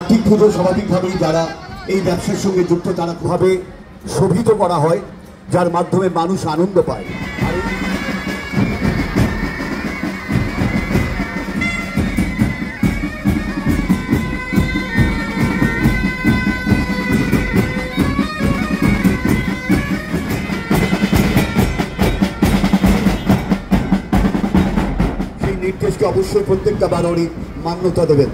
ঠিক পুজো স্বাভাবিকভাবেই যারা এই ব্যবসার সঙ্গে যুক্ত তারা ভাবে শোভিত করা হয়, যার মাধ্যমে মানুষ আনন্দ পায়। সেই নির্দেশকে অবশ্যই প্রত্যেকটা বারোরই মান্যতা দেবেন।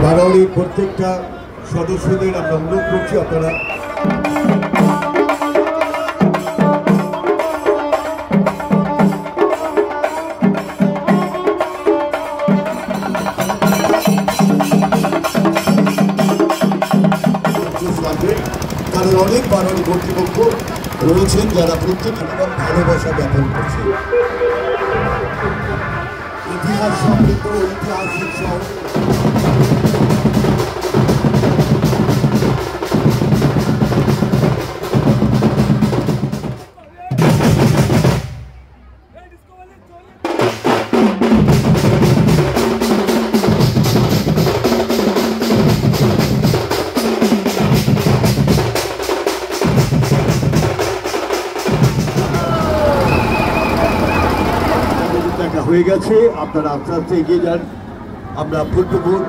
বারোয়ারির প্রত্যেকটা সদস্যদের আমরা অনুরোধ করছি আপনারা কারণ অনেক বারোয়ারি কর্তৃপক্ষ রয়েছেন যারা প্রত্যেক ভালোবাসা জ্ঞাপন করছে। ইতিহাস সমৃদ্ধ ঐতিহাসিক শহর হয়ে গেছে। আপনারা আস্তে আস্তে এগিয়ে যান। আমরা ফুটবল